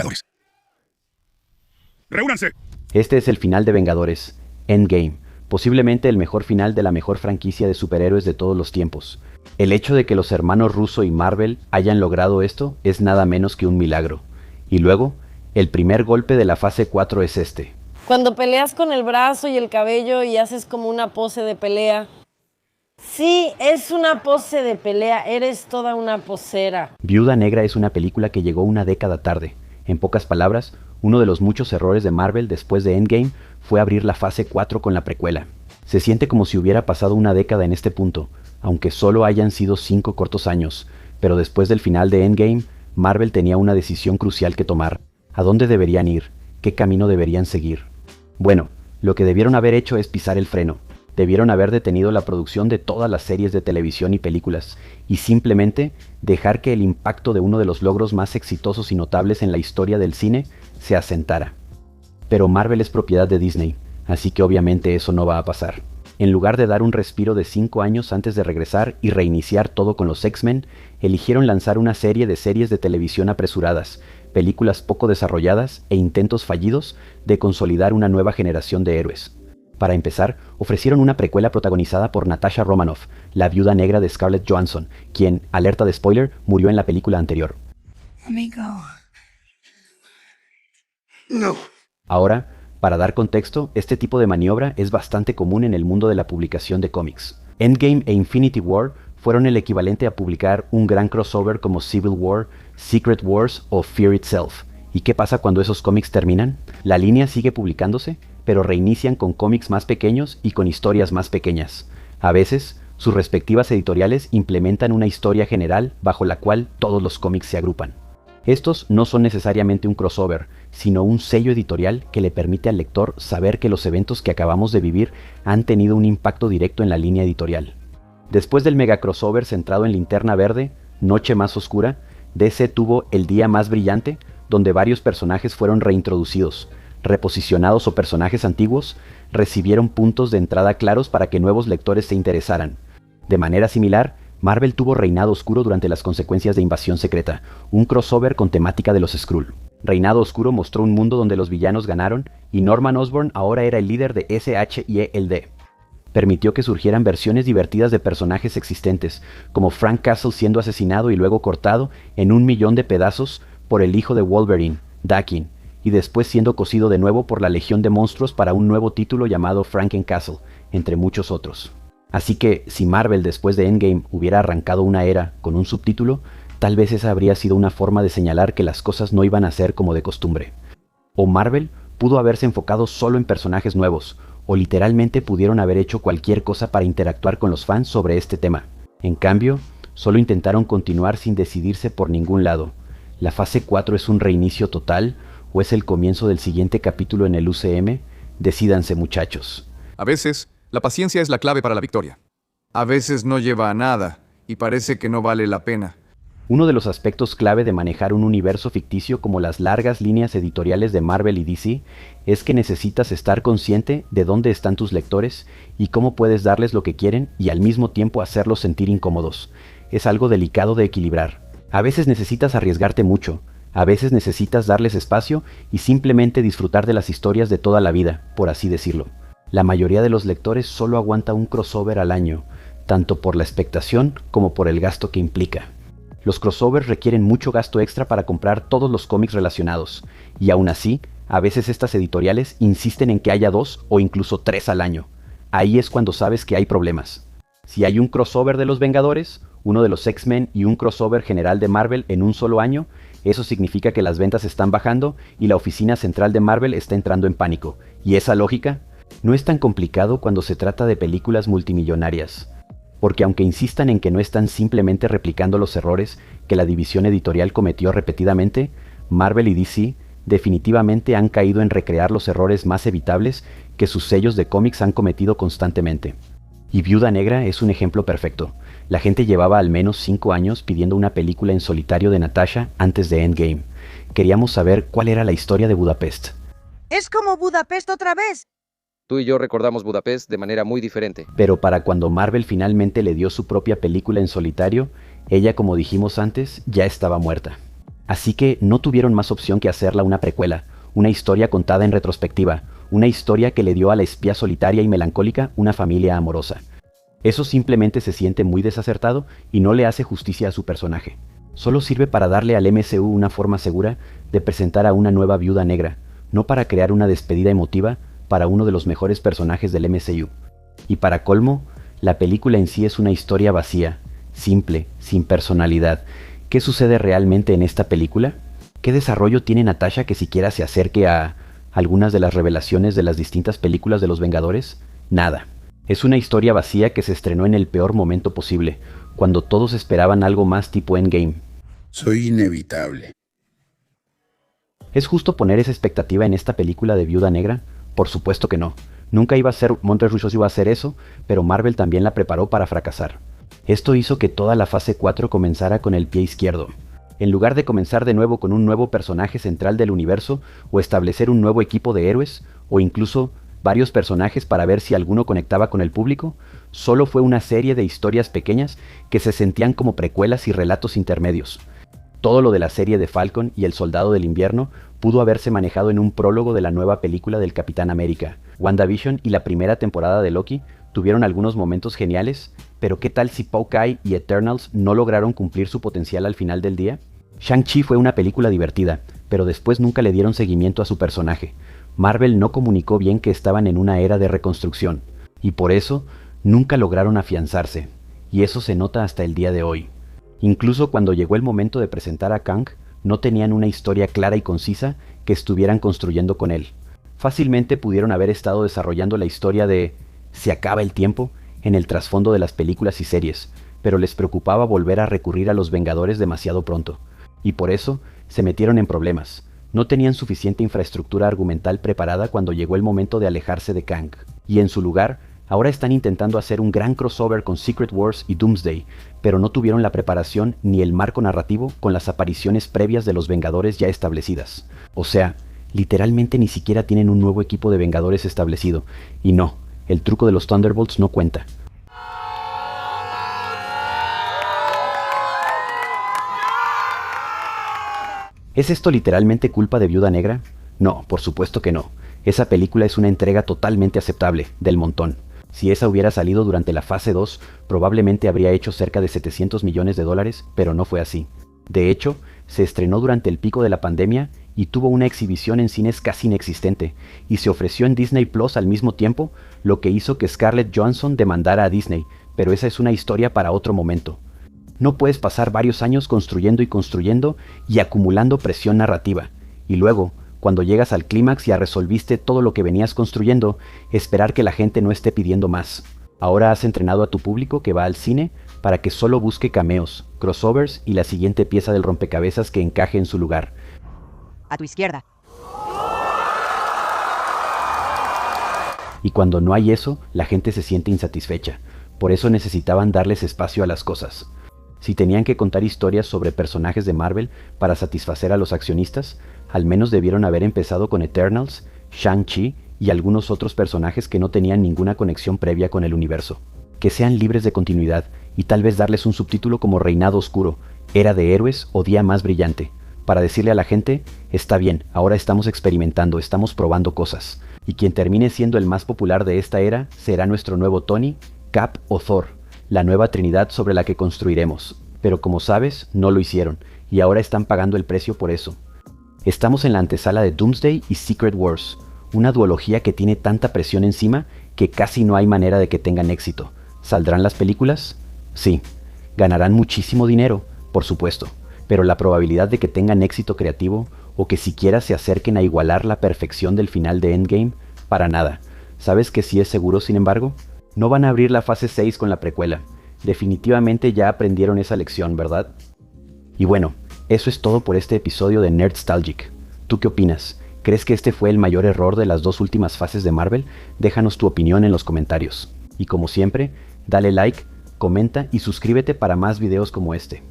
Vengadores. ¡Reúnanse! Este es el final de Vengadores, Endgame, posiblemente el mejor final de la mejor franquicia de superhéroes de todos los tiempos. El hecho de que los hermanos Russo y Marvel hayan logrado esto es nada menos que un milagro. Y luego, el primer golpe de la fase 4 es este. Cuando peleas con el brazo y el cabello y haces como una pose de pelea. Sí, es una pose de pelea, eres toda una posera. Viuda Negra es una película que llegó una década tarde. En pocas palabras, uno de los muchos errores de Marvel después de Endgame fue abrir la fase 4 con la precuela. Se siente como si hubiera pasado una década en este punto, aunque solo hayan sido 5 cortos años, pero después del final de Endgame, Marvel tenía una decisión crucial que tomar. ¿A dónde deberían ir? ¿Qué camino deberían seguir? Bueno, lo que debieron haber hecho es pisar el freno. Debieron haber detenido la producción de todas las series de televisión y películas, y simplemente dejar que el impacto de uno de los logros más exitosos y notables en la historia del cine se asentara. Pero Marvel es propiedad de Disney, así que obviamente eso no va a pasar. En lugar de dar un respiro de 5 años antes de regresar y reiniciar todo con los X-Men, eligieron lanzar una serie de series de televisión apresuradas, películas poco desarrolladas e intentos fallidos de consolidar una nueva generación de héroes. Para empezar, ofrecieron una precuela protagonizada por Natasha Romanoff, la viuda negra de Scarlett Johansson, quien, alerta de spoiler, murió en la película anterior. No. Ahora, para dar contexto, este tipo de maniobra es bastante común en el mundo de la publicación de cómics. Endgame e Infinity War fueron el equivalente a publicar un gran crossover como Civil War, Secret Wars o Fear Itself. ¿Y qué pasa cuando esos cómics terminan? La línea sigue publicándose, pero reinician con cómics más pequeños y con historias más pequeñas. A veces, sus respectivas editoriales implementan una historia general bajo la cual todos los cómics se agrupan. Estos no son necesariamente un crossover, sino un sello editorial que le permite al lector saber que los eventos que acabamos de vivir han tenido un impacto directo en la línea editorial. Después del mega crossover centrado en Linterna Verde, Noche Más Oscura, DC tuvo El Día Más Brillante, donde varios personajes fueron reintroducidos, reposicionados o personajes antiguos recibieron puntos de entrada claros para que nuevos lectores se interesaran. De manera similar, Marvel tuvo Reinado Oscuro durante las consecuencias de Invasión Secreta, un crossover con temática de los Skrull. Reinado Oscuro mostró un mundo donde los villanos ganaron y Norman Osborn ahora era el líder de SHIELD. Permitió que surgieran versiones divertidas de personajes existentes, como Frank Castle siendo asesinado y luego cortado en 1.000.000 de pedazos por el hijo de Wolverine, Dakin, y después siendo cosido de nuevo por la Legión de Monstruos para un nuevo título llamado Franken-Castle, entre muchos otros. Así que, si Marvel después de Endgame hubiera arrancado una era con un subtítulo, tal vez esa habría sido una forma de señalar que las cosas no iban a ser como de costumbre. O Marvel pudo haberse enfocado solo en personajes nuevos, o literalmente pudieron haber hecho cualquier cosa para interactuar con los fans sobre este tema. En cambio, solo intentaron continuar sin decidirse por ningún lado. ¿La fase 4 es un reinicio total o es el comienzo del siguiente capítulo en el UCM? Decídanse, muchachos. A veces, la paciencia es la clave para la victoria. A veces no lleva a nada y parece que no vale la pena. Uno de los aspectos clave de manejar un universo ficticio como las largas líneas editoriales de Marvel y DC es que necesitas estar consciente de dónde están tus lectores y cómo puedes darles lo que quieren y al mismo tiempo hacerlos sentir incómodos. Es algo delicado de equilibrar. A veces necesitas arriesgarte mucho, a veces necesitas darles espacio y simplemente disfrutar de las historias de toda la vida, por así decirlo. La mayoría de los lectores solo aguanta un crossover al año, tanto por la expectación como por el gasto que implica. Los crossovers requieren mucho gasto extra para comprar todos los cómics relacionados, y aún así, a veces estas editoriales insisten en que haya 2 o incluso 3 al año. Ahí es cuando sabes que hay problemas. Si hay un crossover de los Vengadores, uno de los X-Men y un crossover general de Marvel en un solo año, eso significa que las ventas están bajando y la oficina central de Marvel está entrando en pánico. ¿Y esa lógica? No es tan complicado cuando se trata de películas multimillonarias. Porque aunque insistan en que no están simplemente replicando los errores que la división editorial cometió repetidamente, Marvel y DC definitivamente han caído en recrear los errores más evitables que sus sellos de cómics han cometido constantemente. Y Viuda Negra es un ejemplo perfecto. La gente llevaba al menos 5 años pidiendo una película en solitario de Natasha antes de Endgame. Queríamos saber cuál era la historia de Budapest. ¡Es como Budapest otra vez! Tú y yo recordamos Budapest de manera muy diferente. Pero para cuando Marvel finalmente le dio su propia película en solitario, ella, como dijimos antes, ya estaba muerta. Así que no tuvieron más opción que hacerla una precuela, una historia contada en retrospectiva, una historia que le dio a la espía solitaria y melancólica una familia amorosa. Eso simplemente se siente muy desacertado y no le hace justicia a su personaje. Solo sirve para darle al MCU una forma segura de presentar a una nueva Viuda Negra, no para crear una despedida emotiva para uno de los mejores personajes del MCU. Y para colmo, la película en sí es una historia vacía, simple, sin personalidad. ¿Qué sucede realmente en esta película? ¿Qué desarrollo tiene Natasha que siquiera se acerque a algunas de las revelaciones de las distintas películas de los Vengadores? Nada. Es una historia vacía que se estrenó en el peor momento posible, cuando todos esperaban algo más tipo Endgame. Soy inevitable. ¿Es justo poner esa expectativa en esta película de Viuda Negra? Por supuesto que no. Nunca iba a ser, Monterrey iba a hacer eso, pero Marvel también la preparó para fracasar. Esto hizo que toda la fase 4 comenzara con el pie izquierdo. En lugar de comenzar de nuevo con un nuevo personaje central del universo, o establecer un nuevo equipo de héroes, o incluso varios personajes para ver si alguno conectaba con el público, solo fue una serie de historias pequeñas que se sentían como precuelas y relatos intermedios. Todo lo de la serie de Falcon y el Soldado del Invierno pudo haberse manejado en un prólogo de la nueva película del Capitán América. WandaVision y la primera temporada de Loki tuvieron algunos momentos geniales, pero ¿qué tal si Hawkeye y Eternals no lograron cumplir su potencial al final del día? Shang-Chi fue una película divertida, pero después nunca le dieron seguimiento a su personaje. Marvel no comunicó bien que estaban en una era de reconstrucción, y por eso nunca lograron afianzarse, y eso se nota hasta el día de hoy. Incluso cuando llegó el momento de presentar a Kang, no tenían una historia clara y concisa que estuvieran construyendo con él. Fácilmente pudieron haber estado desarrollando la historia de «se acaba el tiempo» en el trasfondo de las películas y series, pero les preocupaba volver a recurrir a los Vengadores demasiado pronto, y por eso se metieron en problemas. No tenían suficiente infraestructura argumental preparada cuando llegó el momento de alejarse de Kang, y en su lugar, ahora están intentando hacer un gran crossover con Secret Wars y Doomsday, pero no tuvieron la preparación ni el marco narrativo con las apariciones previas de los Vengadores ya establecidas. O sea, literalmente ni siquiera tienen un nuevo equipo de Vengadores establecido, y no, el truco de los Thunderbolts no cuenta. ¿Es esto literalmente culpa de Viuda Negra? No, por supuesto que no. Esa película es una entrega totalmente aceptable, del montón. Si esa hubiera salido durante la fase 2, probablemente habría hecho cerca de $700 millones, pero no fue así. De hecho, se estrenó durante el pico de la pandemia y tuvo una exhibición en cines casi inexistente, y se ofreció en Disney Plus al mismo tiempo, lo que hizo que Scarlett Johansson demandara a Disney, pero esa es una historia para otro momento. No puedes pasar varios años construyendo y construyendo y acumulando presión narrativa, y luego, cuando llegas al clímax y ya resolviste todo lo que venías construyendo, esperar que la gente no esté pidiendo más. Ahora has entrenado a tu público que va al cine para que solo busque cameos, crossovers y la siguiente pieza del rompecabezas que encaje en su lugar. A tu izquierda. Y cuando no hay eso, la gente se siente insatisfecha. Por eso necesitaban darles espacio a las cosas. Si tenían que contar historias sobre personajes de Marvel para satisfacer a los accionistas, al menos debieron haber empezado con Eternals, Shang-Chi y algunos otros personajes que no tenían ninguna conexión previa con el universo. Que sean libres de continuidad y tal vez darles un subtítulo como Reinado Oscuro, Era de Héroes o Día Más Brillante, para decirle a la gente, está bien, ahora estamos experimentando, estamos probando cosas, y quien termine siendo el más popular de esta era será nuestro nuevo Tony, Cap o Thor, la nueva trinidad sobre la que construiremos. Pero como sabes, no lo hicieron, y ahora están pagando el precio por eso. Estamos en la antesala de Doomsday y Secret Wars, una duología que tiene tanta presión encima que casi no hay manera de que tengan éxito. ¿Saldrán las películas? Sí. ¿Ganarán muchísimo dinero? Por supuesto. Pero la probabilidad de que tengan éxito creativo o que siquiera se acerquen a igualar la perfección del final de Endgame, para nada. ¿Sabes que sí es seguro, sin embargo? No van a abrir la fase 6 con la precuela. Definitivamente ya aprendieron esa lección, ¿verdad? Y bueno, eso es todo por este episodio de Nerdstalgic. ¿Tú qué opinas? ¿Crees que este fue el mayor error de las dos últimas fases de Marvel? Déjanos tu opinión en los comentarios. Y como siempre, dale like, comenta y suscríbete para más videos como este.